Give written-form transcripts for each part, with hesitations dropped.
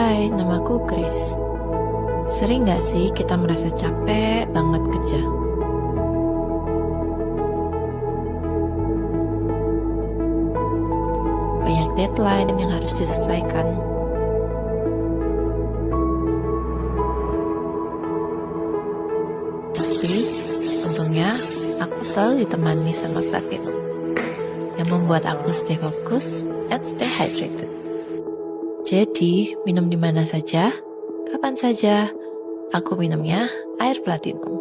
Hai, namaku Chris. Sering gak sih kita merasa capek banget kerja? Banyak deadline yang harus diselesaikan. Tapi, untungnya aku selalu ditemani sama Platinum yang membuat aku stay fokus and stay hydrated. Jadi, minum di mana saja, kapan saja, aku minumnya air Platinum.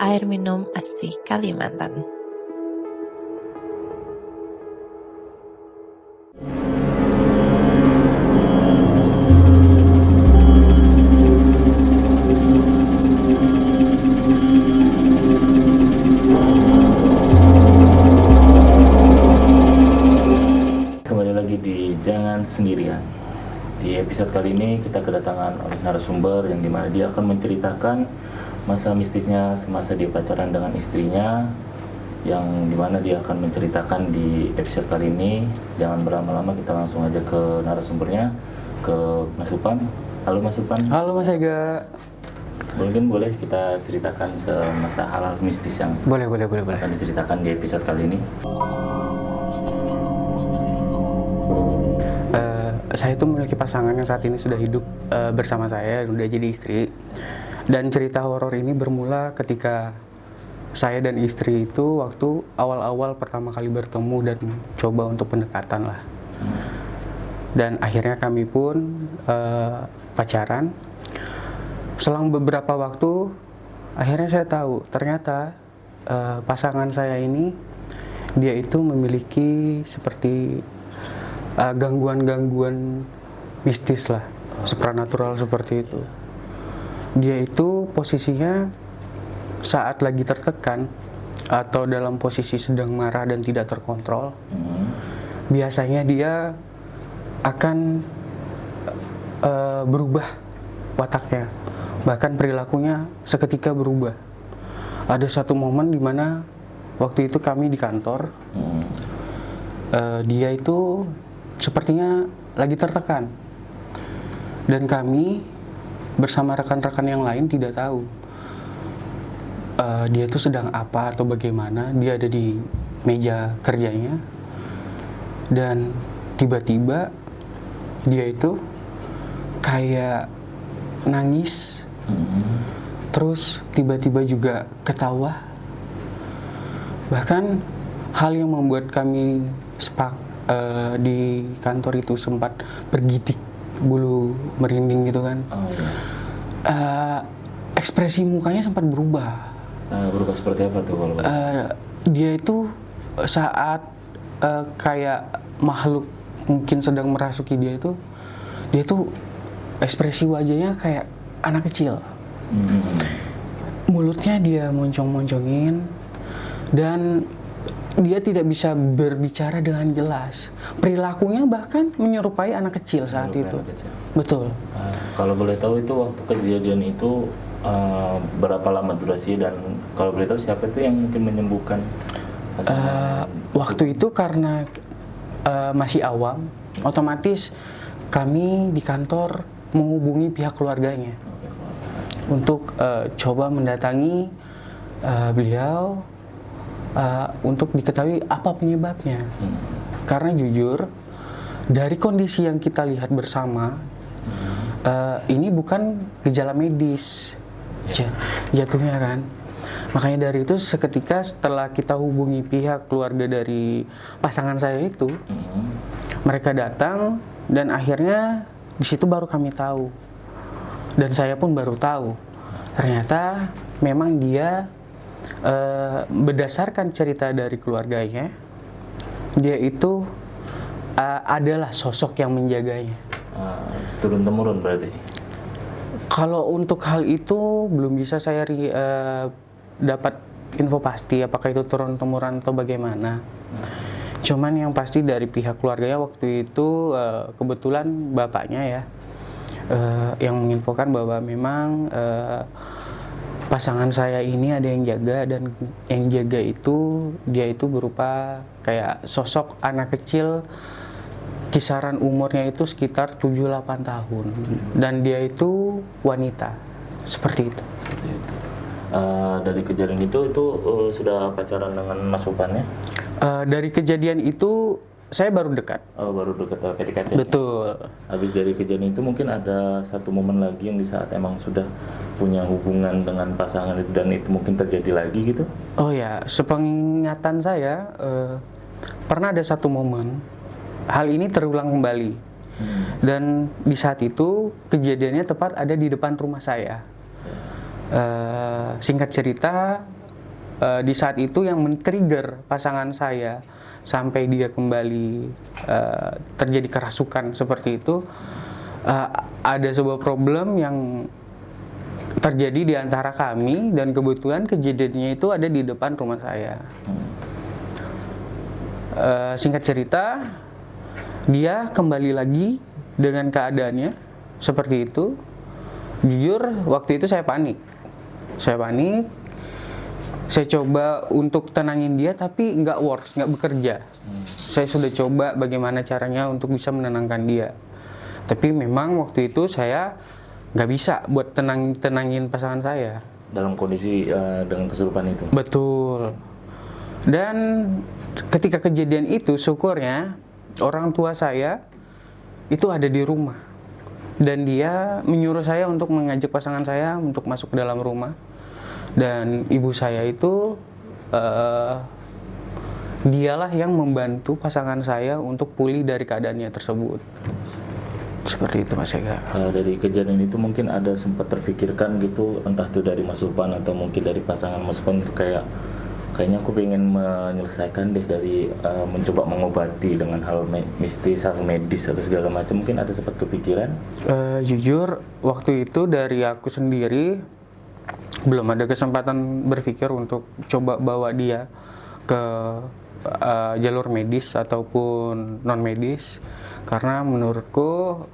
Air minum asli Kalimantan. Jangan sendirian. Di episode kali ini kita kedatangan oleh narasumber yang dimana dia akan menceritakan masa mistisnya semasa dia pacaran dengan istrinya, yang dimana dia akan menceritakan di episode kali ini. Jangan berlama-lama, kita langsung aja ke narasumbernya, ke Mas Upan. Halo Mas Upan. Halo Mas Ega. Mungkin boleh kita ceritakan semasa hal-hal mistis yang boleh akan diceritakan di episode kali ini. Saya itu memiliki pasangan yang saat ini sudah hidup bersama saya, sudah jadi istri. Dan cerita horor ini bermula ketika saya dan istri itu waktu awal-awal pertama kali bertemu dan coba untuk pendekatan lah. Dan akhirnya kami pun pacaran. Selang beberapa waktu, akhirnya saya tahu ternyata pasangan saya ini dia itu memiliki seperti gangguan-gangguan mistis lah, supranatural seperti itu. Dia itu posisinya saat lagi tertekan atau dalam posisi sedang marah dan tidak terkontrol, biasanya dia akan berubah wataknya, bahkan perilakunya seketika berubah. Ada satu momen di mana waktu itu kami di kantor, dia itu sepertinya lagi tertekan, dan kami bersama rekan-rekan yang lain tidak tahu dia itu sedang apa atau bagaimana. Dia ada di meja kerjanya dan tiba-tiba dia itu kayak nangis, terus tiba-tiba juga ketawa. Bahkan hal yang membuat kami di kantor itu sempat bergidik, bulu merinding gitu kan. Ekspresi mukanya sempat berubah. Berubah seperti apa tuh kalau? Dia itu saat kayak makhluk mungkin sedang merasuki dia tuh ekspresi wajahnya kayak anak kecil. Mulutnya dia moncong-moncongin dan dia tidak bisa berbicara dengan jelas. Perilakunya bahkan menyerupai anak kecil saat itu. Betul. Kalau boleh tahu itu waktu kejadian itu berapa lama durasinya, dan kalau boleh tahu siapa itu yang mungkin menyembuhkan pasangan? Waktu itu karena masih awam, otomatis kami di kantor menghubungi pihak keluarganya untuk coba mendatangi beliau. Untuk diketahui apa penyebabnya. Karena jujur dari kondisi yang kita lihat bersama, ini bukan gejala medis jatuhnya kan. Makanya dari itu seketika setelah kita hubungi pihak keluarga dari pasangan saya itu, mereka datang dan akhirnya di situ baru kami tahu, dan saya pun baru tahu ternyata memang dia berdasarkan cerita dari keluarganya, dia itu adalah sosok yang menjaganya. Turun-temurun berarti? Kalau untuk hal itu belum bisa saya dapat info pasti apakah itu turun-temurun atau bagaimana. Cuman yang pasti dari pihak keluarganya waktu itu kebetulan bapaknya ya yang menginfokan bahwa memang pasangan saya ini ada yang jaga, dan yang jaga itu dia itu berupa kayak sosok anak kecil kisaran umurnya itu sekitar 7-8 tahun. Dan dia itu wanita. Seperti itu. Seperti itu. Dari kejadian itu sudah pacaran dengan Mas Upannya? Dari kejadian itu saya baru dekat. Oh, baru dekat PDKT. Betul. Habis dari kejadian itu mungkin ada satu momen lagi yang di saat emang sudah punya hubungan dengan pasangan itu dan itu mungkin terjadi lagi gitu? Oh ya, sepengingatan saya pernah ada satu momen hal ini terulang kembali. Dan di saat itu kejadiannya tepat ada di depan rumah saya. Singkat cerita, di saat itu yang men-trigger pasangan saya sampai dia kembali terjadi kerasukan seperti itu, ada sebuah problem yang terjadi di antara kami dan kebetulan kejadiannya itu ada di depan rumah saya. Singkat cerita, dia kembali lagi dengan keadaannya seperti itu. Jujur, waktu itu saya panik. Saya coba untuk tenangin dia, tapi nggak works, nggak bekerja. Saya sudah coba bagaimana caranya untuk bisa menenangkan dia. Tapi memang waktu itu saya nggak bisa buat tenangin pasangan saya. Dalam kondisi dengan kesurupan itu? Betul. Dan ketika kejadian itu, syukurnya orang tua saya itu ada di rumah. Dan dia menyuruh saya untuk mengajak pasangan saya untuk masuk ke dalam rumah. Dan ibu saya itu dialah yang membantu pasangan saya untuk pulih dari keadaannya tersebut. Seperti itu Mas Ega. Dari kejadian itu mungkin ada sempat terfikirkan gitu, entah itu dari Mas Upan atau mungkin dari pasangan Mas Upan itu kayaknya aku pengen menyelesaikan deh dari mencoba mengobati dengan hal mistis, hal medis atau segala macam. Mungkin ada sempat kepikiran? Jujur waktu itu dari aku sendiri belum ada kesempatan berpikir untuk coba bawa dia ke jalur medis ataupun non medis, karena menurutku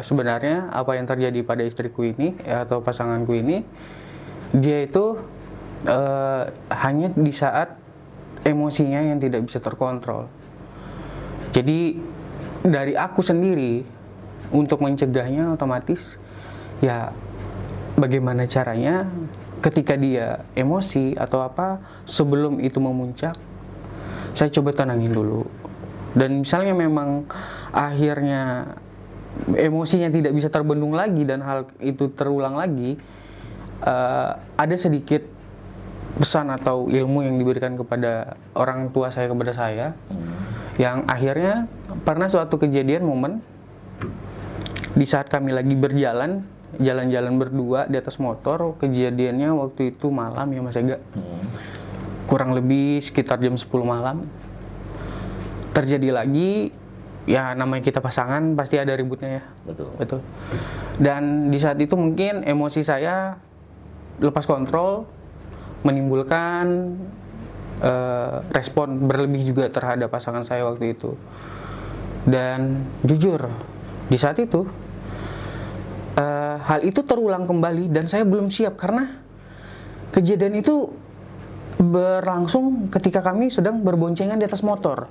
sebenarnya apa yang terjadi pada istriku ini atau pasanganku ini, dia itu hanya di saat emosinya yang tidak bisa terkontrol. Jadi dari aku sendiri untuk mencegahnya otomatis ya bagaimana caranya ketika dia emosi atau apa sebelum itu memuncak, saya coba tenangin dulu. Dan misalnya memang akhirnya emosinya tidak bisa terbendung lagi dan hal itu terulang lagi, ada sedikit pesan atau ilmu yang diberikan kepada orang tua saya kepada saya, yang akhirnya pernah suatu kejadian momen di saat kami lagi jalan-jalan berdua di atas motor. Kejadiannya waktu itu malam ya Mas Ega, kurang lebih sekitar jam 10 malam. Terjadi lagi, ya namanya kita pasangan pasti ada ributnya ya. Betul. Dan di saat itu mungkin emosi saya lepas kontrol, menimbulkan respon berlebih juga terhadap pasangan saya waktu itu. Dan jujur di saat itu hal itu terulang kembali dan saya belum siap, karena kejadian itu berlangsung ketika kami sedang berboncengan di atas motor.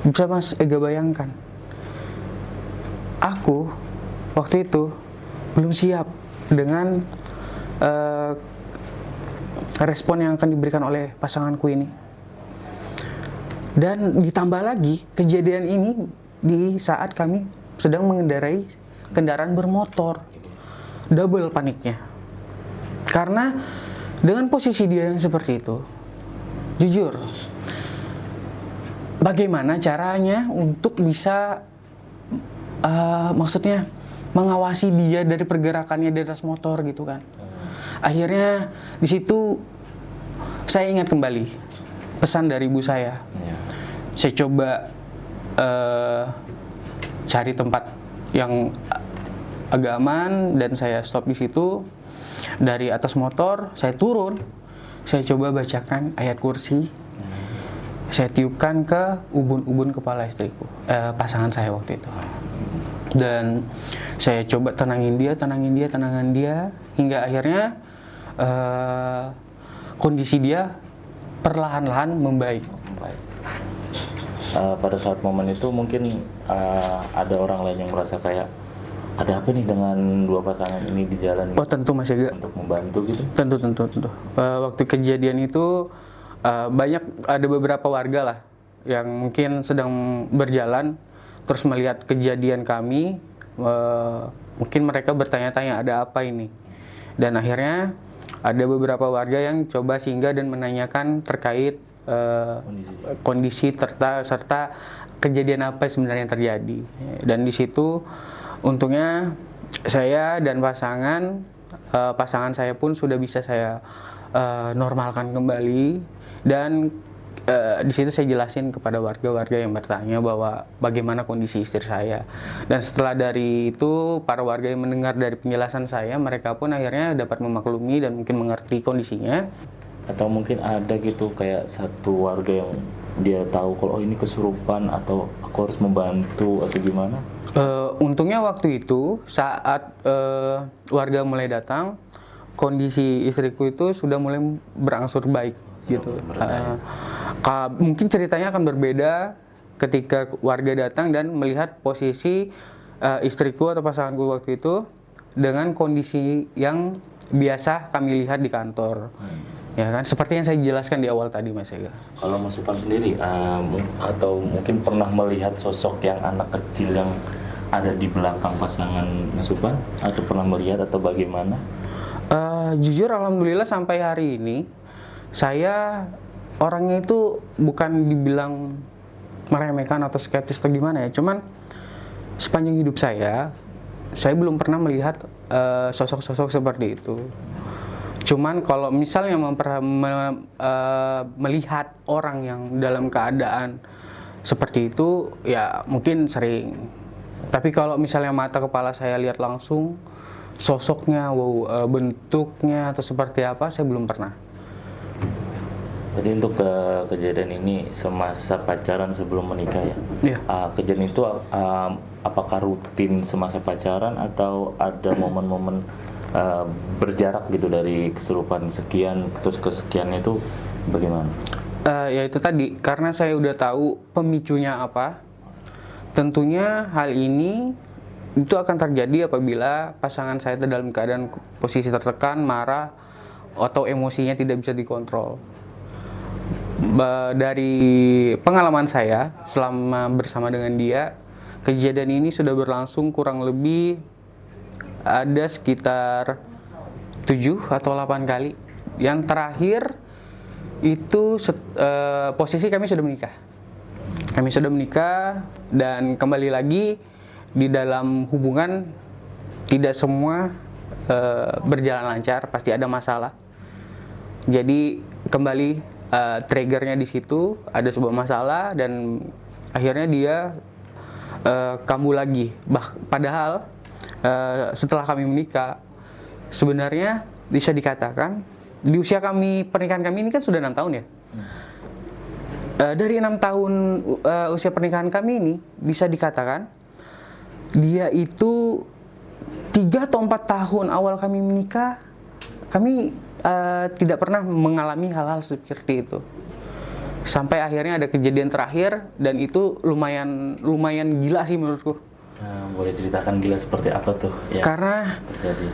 Bisa Mas Ega bayangkan, aku waktu itu belum siap dengan respon yang akan diberikan oleh pasanganku ini. Dan ditambah lagi kejadian ini di saat kami sedang mengendarai kendaraan bermotor. Double paniknya. Karena dengan posisi dia yang seperti itu, jujur, bagaimana caranya untuk bisa maksudnya mengawasi dia dari pergerakannya di atas motor gitu kan. Akhirnya di situ saya ingat kembali pesan dari ibu saya. Saya coba cari tempat yang agak aman dan saya stop di situ. Dari atas motor saya turun, saya coba bacakan ayat kursi. Saya tiupkan ke ubun-ubun kepala istriku, pasangan saya waktu itu. Dan saya coba tenangin dia, hingga akhirnya kondisi dia perlahan-lahan membaik. pada saat momen itu mungkin ada orang lain yang merasa kayak ada apa nih dengan dua pasangan ini di jalan Oh tentu Mas Yoga. untuk membantu gitu? Tentu. Waktu kejadian itu ada beberapa warga lah yang mungkin sedang berjalan terus melihat kejadian kami, mungkin mereka bertanya-tanya ada apa ini. Dan akhirnya ada beberapa warga yang coba singgah dan menanyakan terkait kondisi serta kejadian apa sebenarnya yang terjadi. Dan di situ untungnya saya dan pasangan saya pun sudah bisa saya normalkan kembali, dan di situ saya jelasin kepada warga-warga yang bertanya bahwa bagaimana kondisi istri saya. Dan setelah dari itu para warga yang mendengar dari penjelasan saya, mereka pun akhirnya dapat memaklumi dan mungkin mengerti kondisinya. Atau mungkin ada gitu kayak satu warga yang dia tahu kalau ini kesurupan atau aku harus membantu atau gimana? Untungnya waktu itu saat warga mulai datang, kondisi istriku itu sudah mulai berangsur baik gitu. Mungkin ceritanya akan berbeda ketika warga datang dan melihat posisi istriku atau pasanganku waktu itu dengan kondisi yang biasa kami lihat di kantor. Ya kan, seperti yang saya jelaskan di awal tadi Mas Ega. Kalau Mas Supan sendiri atau mungkin pernah melihat sosok yang anak kecil yang ada di belakang pasangan Mas Supan, atau pernah melihat atau bagaimana? Jujur alhamdulillah sampai hari ini saya orangnya itu bukan dibilang meremehkan atau skeptis atau gimana ya, cuman sepanjang hidup saya belum pernah melihat sosok-sosok seperti itu. Cuman kalau misalnya melihat orang yang dalam keadaan seperti itu, ya mungkin sering. Tapi kalau misalnya mata kepala saya lihat langsung, sosoknya, bentuknya atau seperti apa, saya belum pernah. Jadi untuk kejadian ini semasa pacaran sebelum menikah ya? Iya. Kejadian itu apakah rutin semasa pacaran atau ada momen-momen berjarak gitu dari kesurupan sekian terus kesekiannya itu bagaimana? Ya itu tadi, karena saya udah tahu pemicunya apa, tentunya hal ini itu akan terjadi apabila pasangan saya dalam keadaan posisi tertekan, marah, atau emosinya tidak bisa dikontrol. Dari pengalaman saya selama bersama dengan dia, kejadian ini sudah berlangsung kurang lebih ada sekitar 7 atau 8 kali. Yang terakhir itu posisi kami sudah menikah. Kami sudah menikah dan kembali lagi di dalam hubungan tidak semua berjalan lancar, pasti ada masalah. Jadi kembali triggernya di situ, ada sebuah masalah dan akhirnya dia kambuh lagi. Padahal setelah kami menikah, sebenarnya bisa dikatakan di usia pernikahan kami ini kan sudah 6 tahun ya. Dari 6 tahun usia pernikahan kami ini bisa dikatakan dia itu 3 atau 4 tahun awal kami menikah, kami tidak pernah mengalami hal-hal seperti itu. Sampai akhirnya ada kejadian terakhir dan itu lumayan gila sih menurutku. Boleh ceritakan gila seperti apa tuh yang karena terjadi?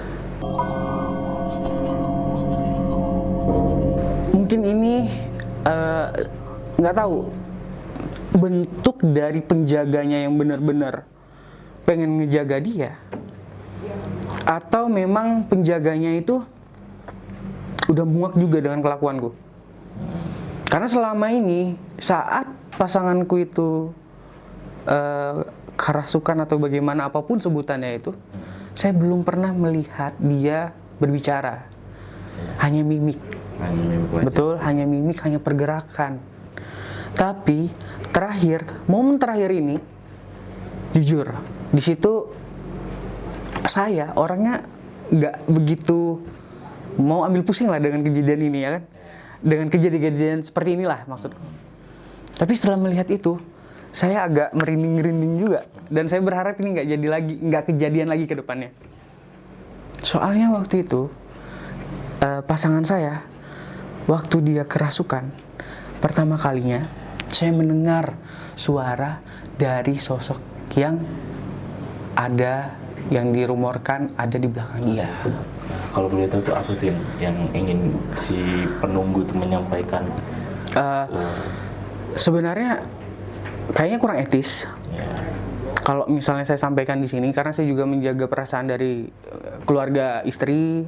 Mungkin ini nggak tahu bentuk dari penjaganya yang benar-benar pengen ngejaga dia, atau memang penjaganya itu udah muak juga dengan kelakuanku. Karena selama ini saat pasanganku itu kerasukan atau bagaimana apapun sebutannya itu, saya belum pernah melihat dia berbicara. Hanya mimik. Betul, hanya mimik, hanya pergerakan. Tapi momen terakhir ini, jujur, di situ saya orangnya nggak begitu mau ambil pusing lah dengan kejadian ini ya kan, dengan kejadian-kejadian seperti inilah maksudku. Tapi setelah melihat itu, saya agak merinding-merinding juga, dan saya berharap ini nggak kejadian lagi ke depannya. Soalnya waktu itu pasangan saya, waktu dia kerasukan pertama kalinya, saya mendengar suara dari sosok yang ada, yang dirumorkan ada di belakang dia. Kalau boleh tahu tuh apa tuh yang ingin si penunggu itu menyampaikan? Sebenarnya kayaknya kurang etis. Ya. Kalau misalnya saya sampaikan di sini, karena saya juga menjaga perasaan dari keluarga istri,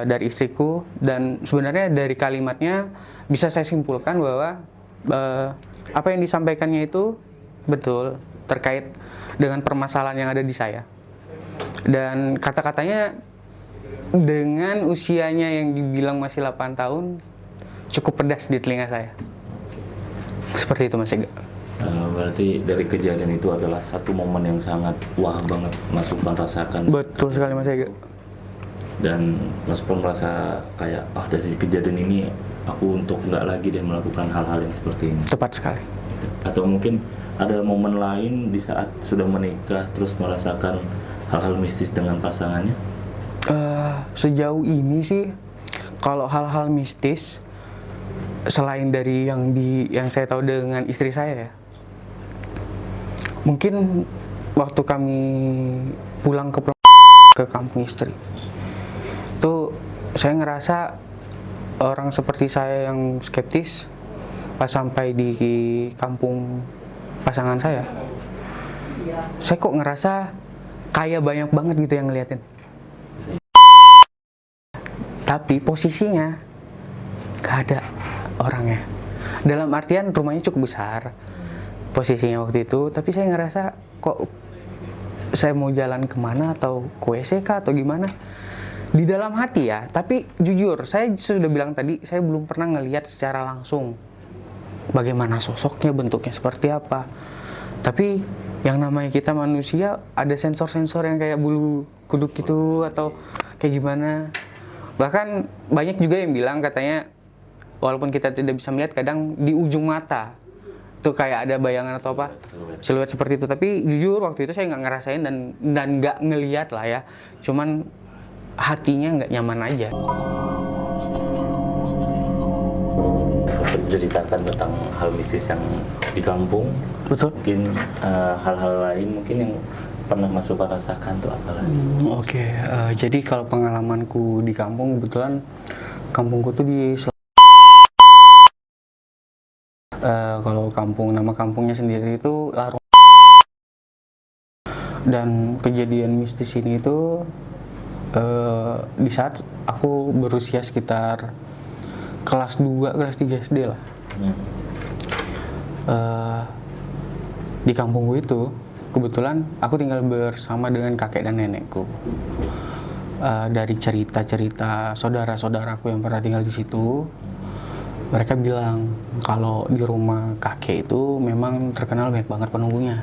dari istriku, dan sebenarnya dari kalimatnya bisa saya simpulkan bahwa apa yang disampaikannya itu betul terkait dengan permasalahan yang ada di saya. Dan kata-katanya dengan usianya yang dibilang masih 8 tahun cukup pedas di telinga saya. Seperti itu Mas Ega. Berarti dari kejadian itu adalah satu momen yang sangat wah banget Mas Supran rasakan. Betul sekali Mas Ega. Dan Mas Supran merasa kayak dari kejadian ini aku untuk nggak lagi deh melakukan hal-hal yang seperti ini. Tepat sekali. Atau mungkin ada momen lain di saat sudah menikah terus merasakan hal-hal mistis dengan pasangannya? Sejauh ini sih kalau hal-hal mistis selain dari yang saya tahu dengan istri saya ya, mungkin waktu kami pulang ke kampung istri itu saya ngerasa orang seperti saya yang skeptis pas sampai di kampung pasangan saya kok ngerasa kayak banyak banget gitu yang ngeliatin. Tapi posisinya gak ada orangnya. Dalam artian rumahnya cukup besar posisinya waktu itu, tapi saya ngerasa kok saya mau jalan kemana atau ke WC kah atau gimana. Di dalam hati ya, tapi jujur saya sudah bilang tadi, saya belum pernah ngelihat secara langsung bagaimana sosoknya, bentuknya seperti apa. Tapi yang namanya kita manusia ada sensor-sensor yang kayak bulu kuduk gitu atau kayak gimana. Bahkan banyak juga yang bilang katanya walaupun kita tidak bisa melihat, kadang di ujung mata itu kayak ada bayangan atau apa, siluet seperti itu. Tapi jujur waktu itu saya nggak ngerasain dan nggak ngelihat lah ya, cuman hatinya nggak nyaman aja. Sempat ceritakan tentang hal mistis yang di kampung. Betul. Mungkin hal-hal lain mungkin yang pernah Mas Supran rasakan tuh apa lagi? Oke. Jadi kalau pengalamanku di kampung, kebetulan kampungku tuh di kalau nama kampungnya sendiri itu Larong. Dan kejadian mistis ini itu di saat aku berusia sekitar kelas 2, kelas 3 SD lah. Di kampungku itu kebetulan aku tinggal bersama dengan kakek dan nenekku. Dari cerita-cerita saudara-saudaraku yang pernah tinggal di situ, mereka bilang kalau di rumah kakek itu memang terkenal banyak banget penunggunya.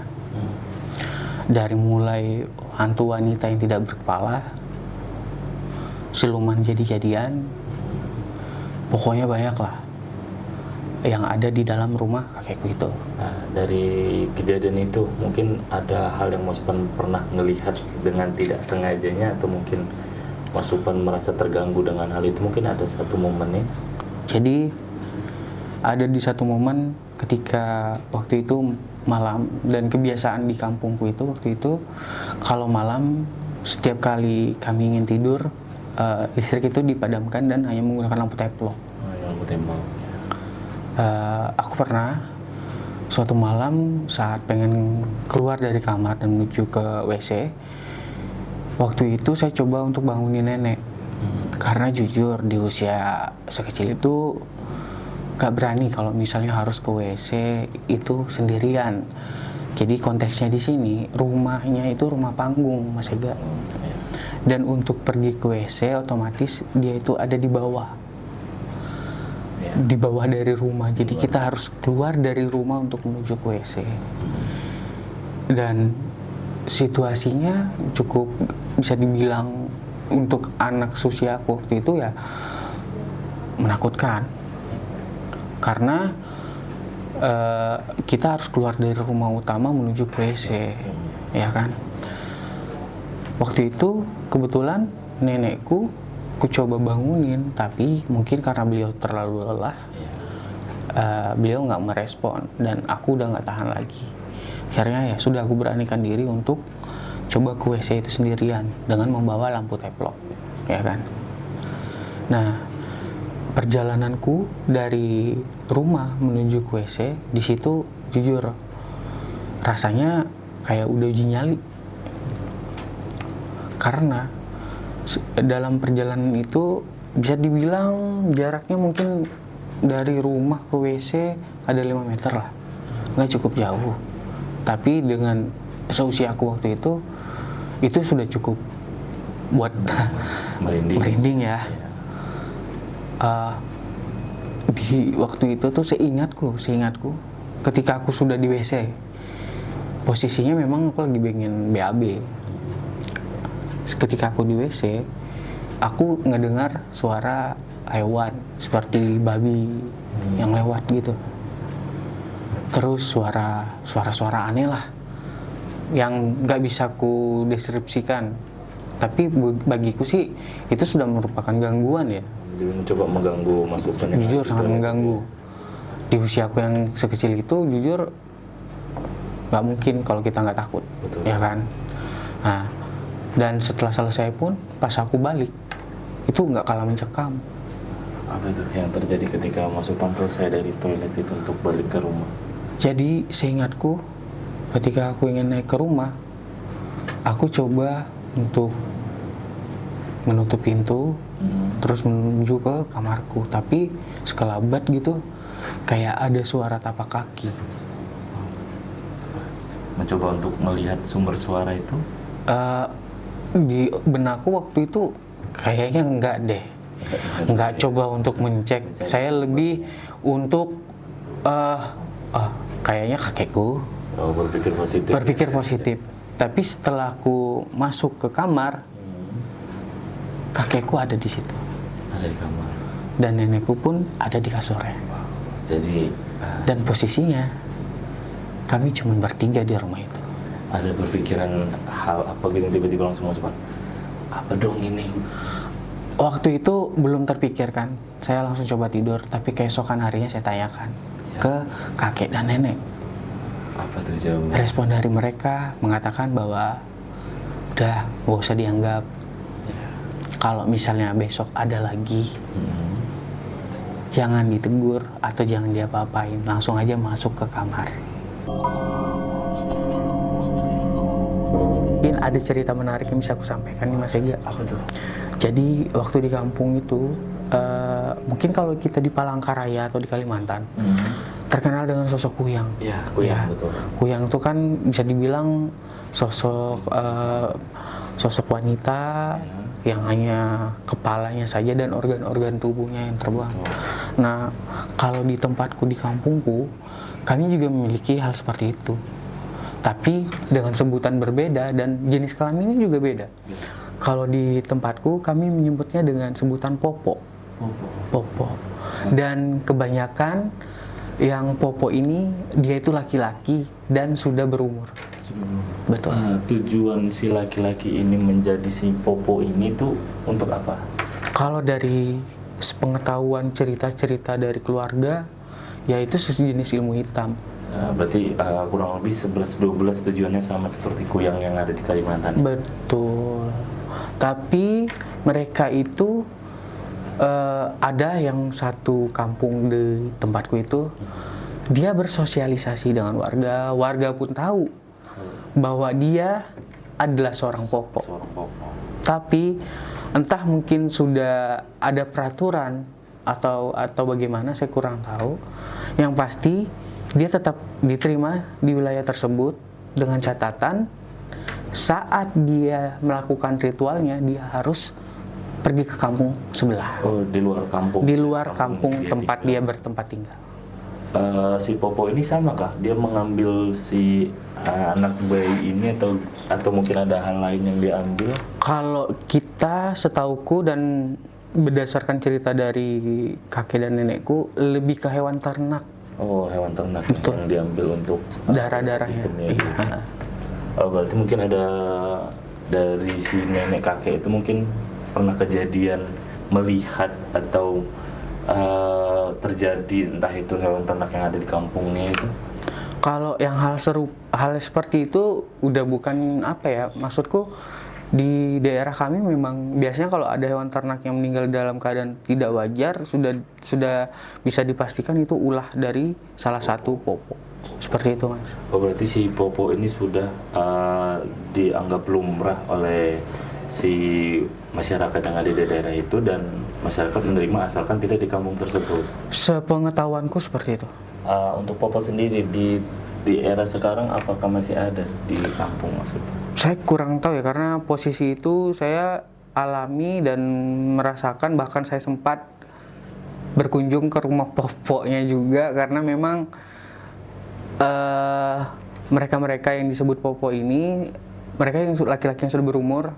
Dari mulai hantu wanita yang tidak berkepala, siluman jadi-jadian, pokoknya banyak lah yang ada di dalam rumah kakekku itu. Nah, dari kejadian itu mungkin ada hal yang Mas Supran pernah ngelihat dengan tidak sengajanya, atau mungkin Mas Supran merasa terganggu dengan hal itu, mungkin ada satu momennya. Jadi ada di satu momen ketika waktu itu malam, dan kebiasaan di kampungku itu waktu itu kalau malam setiap kali kami ingin tidur, listrik itu dipadamkan dan hanya menggunakan lampu teplok. Lampu teplok. Aku pernah suatu malam saat pengen keluar dari kamar dan menuju ke WC, waktu itu saya coba untuk bangunin nenek. Karena jujur di usia sekecil itu gak berani kalau misalnya harus ke WC itu sendirian. Jadi konteksnya di sini rumahnya itu rumah panggung, Mas Ega. Dan untuk pergi ke WC otomatis dia itu ada di bawah. Di bawah dari rumah. Jadi kita harus keluar dari rumah untuk menuju ke WC. Dan situasinya cukup bisa dibilang untuk anak seusia aku waktu itu ya menakutkan. Karena kita harus keluar dari rumah utama menuju ke WC, ya kan? Waktu itu kebetulan nenekku ku coba bangunin, tapi mungkin karena beliau terlalu lelah, beliau nggak merespon dan aku udah nggak tahan lagi. Akhirnya ya sudah, aku beranikan diri untuk coba ke WC itu sendirian dengan membawa lampu teplok, ya kan. Nah, perjalananku dari rumah menuju ke WC di situ jujur rasanya kayak udah uji nyali, karena dalam perjalanan itu bisa dibilang jaraknya mungkin dari rumah ke WC ada 5 meter lah, nggak cukup jauh. Tapi dengan seusia aku waktu itu sudah cukup buat merinding ya. Di waktu itu tuh seingatku ketika aku sudah di WC, posisinya memang aku lagi pengen BAB. Ketika aku di WC, aku ngedengar suara hewan seperti babi yang lewat gitu. Terus suara aneh lah yang nggak bisa ku deskripsikan. Tapi bagiku sih itu sudah merupakan gangguan ya. Jadi mencoba mengganggu masukan. Jujur sangat mengganggu. Di usiaku yang sekecil itu jujur nggak mungkin kalau kita nggak takut. Betul. Ya kan. Nah, dan setelah selesai pun pas aku balik itu nggak kalah mencekam. Apa itu yang terjadi ketika Mas Upan selesai dari toilet itu untuk balik ke rumah? Jadi seingatku ketika aku ingin naik ke rumah, aku coba untuk menutup pintu, terus menuju ke kamarku. Tapi sekelebat gitu, kayak ada suara tapak kaki. Mencoba untuk melihat sumber suara itu? Di benakku waktu itu kayaknya enggak deh. Enggak coba untuk mencek. Saya lebih untuk kayaknya kakekku. Berpikir positif. Tapi setelah aku masuk ke kamar, kakekku ada di situ. Ada di kamar. Dan nenekku pun ada di kasurnya. Jadi dan posisinya kami cuma bertiga di rumah itu. Ada berpikiran hal apa gitu tiba-tiba langsung masuk, apa dong ini? Waktu itu belum terpikirkan. Saya langsung coba tidur. Tapi keesokan harinya saya tanyakan ke kakek dan nenek. Apa tuh jawaban? Respon dari mereka mengatakan bahwa udah gak usah dianggap. Kalau misalnya besok ada lagi, jangan ditegur atau jangan diapa-apain, langsung aja masuk ke kamar. Mungkin ada cerita menarik yang bisa aku sampaikan nih Mas Ega. Apa tuh? Jadi waktu di kampung itu, mungkin kalau kita di Palangkaraya atau di Kalimantan, terkenal dengan sosok Kuyang. Ya, Kuyang, betul. Kuyang itu kan bisa dibilang sosok wanita yang hanya kepalanya saja dan organ-organ tubuhnya yang terbang. Nah, kalau di tempatku di kampungku, kami juga memiliki hal seperti itu. Tapi dengan sebutan berbeda dan jenis kelaminnya juga beda. Kalau di tempatku kami menyebutnya dengan sebutan popo. Popo. Dan kebanyakan yang popo ini dia itu laki-laki dan sudah berumur. Betul. Tujuan si laki-laki ini menjadi si popo ini tuh untuk apa? Kalau dari sepengetahuan cerita-cerita dari keluarga, yaitu sejenis ilmu hitam. Berarti kurang lebih 11-12 tujuannya sama seperti Kuyang yang ada di Kalimantan. Betul. Tapi mereka itu ada yang satu kampung di tempatku itu, dia bersosialisasi dengan warga. Warga pun tahu bahwa dia adalah seorang popo. Tapi entah mungkin sudah ada peraturan atau bagaimana, saya kurang tahu. Yang pasti dia tetap diterima di wilayah tersebut dengan catatan saat dia melakukan ritualnya dia harus pergi ke kampung sebelah. Oh, di luar kampung. Di luar kampung tempat dia bertempat tinggal. Si popo ini sama kah? Dia mengambil si anak bayi ini atau mungkin ada hal lain yang dia ambil? Kalau kita setauku dan berdasarkan cerita dari kakek dan nenekku, lebih ke hewan ternak. Oh, hewan ternak. Betul. Yang diambil untuk darah-darahnya. Iya. Oh, berarti mungkin ada dari si nenek kakek itu mungkin pernah kejadian melihat atau terjadi, entah itu hewan ternak yang ada di kampungnya itu? Kalau yang hal seperti itu udah bukan apa ya, maksudku di daerah kami memang biasanya kalau ada hewan ternak yang meninggal dalam keadaan tidak wajar sudah bisa dipastikan itu ulah dari salah satu popo. Seperti itu, Mas. Oh, berarti si popo ini sudah dianggap lumrah oleh si masyarakat yang ada di daerah itu, dan masyarakat menerima asalkan tidak di kampung tersebut. Sepengetahuanku seperti itu. Untuk popo sendiri di era sekarang apakah masih ada di kampung maksudnya? Saya kurang tahu ya, karena posisi itu saya alami dan merasakan, bahkan saya sempat berkunjung ke rumah popoknya juga, karena memang mereka-mereka yang disebut popo ini mereka yang laki-laki yang sudah berumur,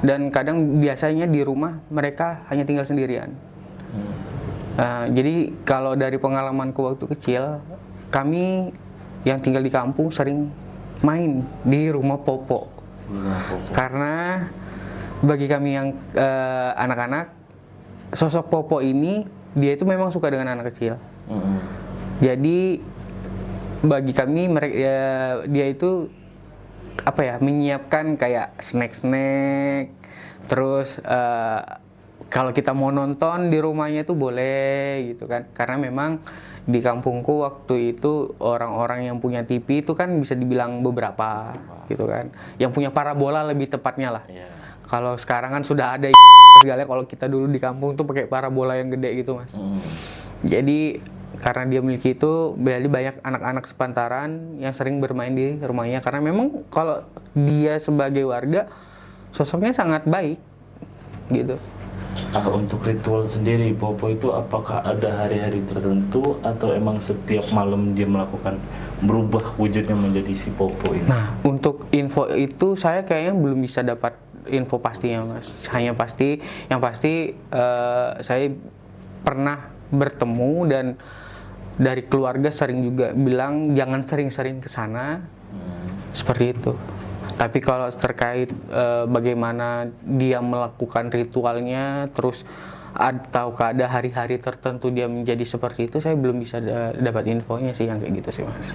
dan kadang biasanya di rumah mereka hanya tinggal sendirian. Jadi kalau dari pengalamanku waktu kecil, kami yang tinggal di kampung sering main di rumah popo. Karena bagi kami yang anak-anak, sosok popo ini dia itu memang suka dengan anak kecil. Jadi bagi kami dia itu apa ya, menyiapkan kayak snack-snack, terus kalau kita mau nonton di rumahnya itu boleh gitu kan, karena memang di kampungku waktu itu orang-orang yang punya TV itu kan bisa dibilang beberapa gitu kan, yang punya parabola lebih tepatnya lah. Kalau sekarang kan sudah ada segala, kalau kita dulu di kampung tuh pakai parabola yang gede gitu, Mas. Jadi karena dia memiliki itu, jadi banyak anak-anak sepantaran yang sering bermain di rumahnya, karena memang kalau dia sebagai warga sosoknya sangat baik gitu. Untuk ritual sendiri popo itu apakah ada hari-hari tertentu atau emang setiap malam dia melakukan berubah wujudnya menjadi si popo ini? Nah, untuk info itu saya kayaknya belum bisa dapat info pastinya, Mas. Yang pasti saya pernah bertemu, dan dari keluarga sering juga bilang jangan sering-sering ke sana. Seperti itu. Tapi kalau terkait bagaimana dia melakukan ritualnya, terus ataukah ada hari-hari tertentu dia menjadi seperti itu, saya belum bisa dapat infonya sih yang kayak gitu sih, Mas.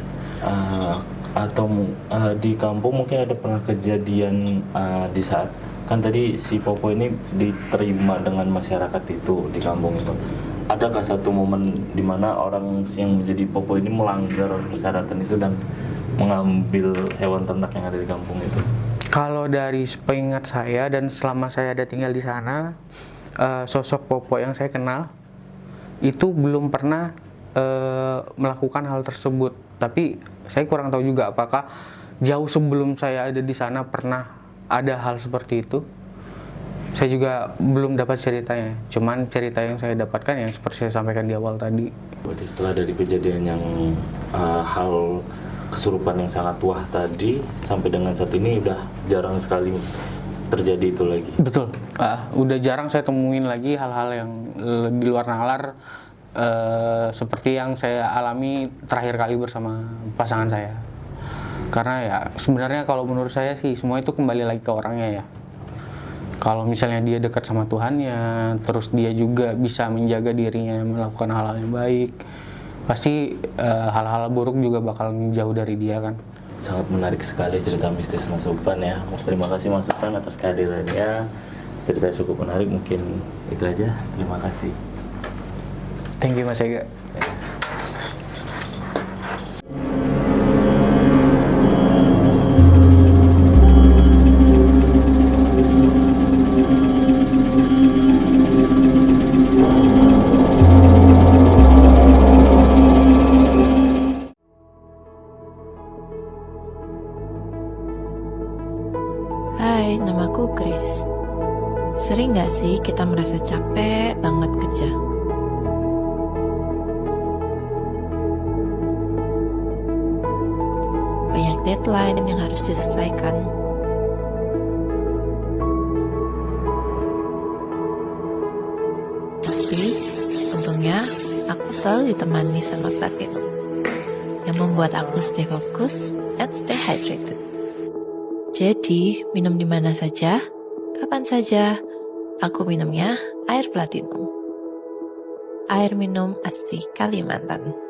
Atau di kampung mungkin ada pernah kejadian di saat kan tadi si popo ini diterima dengan masyarakat itu di kampung itu. Adakah satu momen di mana orang yang menjadi popo ini melanggar persyaratan itu dan mengambil hewan ternak yang ada di kampung itu? Kalau dari sepingat saya dan selama saya ada tinggal di sana, sosok popo yang saya kenal itu belum pernah melakukan hal tersebut. Tapi saya kurang tahu juga apakah jauh sebelum saya ada di sana pernah ada hal seperti itu. Saya juga belum dapat ceritanya. Cuman cerita yang saya dapatkan yang seperti saya sampaikan di awal tadi. Berarti setelah dari kejadian yang hal kesurupan yang sangat wah tadi, sampai dengan saat ini udah jarang sekali terjadi itu lagi. Betul. Udah jarang saya temuin lagi hal-hal yang di luar nalar seperti yang saya alami terakhir kali bersama pasangan saya. Karena ya sebenarnya kalau menurut saya sih semua itu kembali lagi ke orangnya ya. Kalau misalnya dia dekat sama Tuhannya, terus dia juga bisa menjaga dirinya melakukan hal-hal yang baik, pasti hal-hal buruk juga bakal jauh dari dia kan. Sangat menarik sekali cerita mistis Mas Upan ya. Terima kasih Mas Upan atas kehadirannya. Cerita cukup menarik, mungkin itu aja. Terima kasih. Thank you Mas Ega. Hai, namaku Grace. Sering gak sih kita merasa capek banget kerja? Banyak deadline yang harus diselesaikan. Tapi, untungnya aku selalu ditemani sama Platinum yang membuat aku stay fokus and stay hydrated. Jadi, minum di mana saja, kapan saja, aku minumnya air Platinum. Air Minum Asli Kalimantan.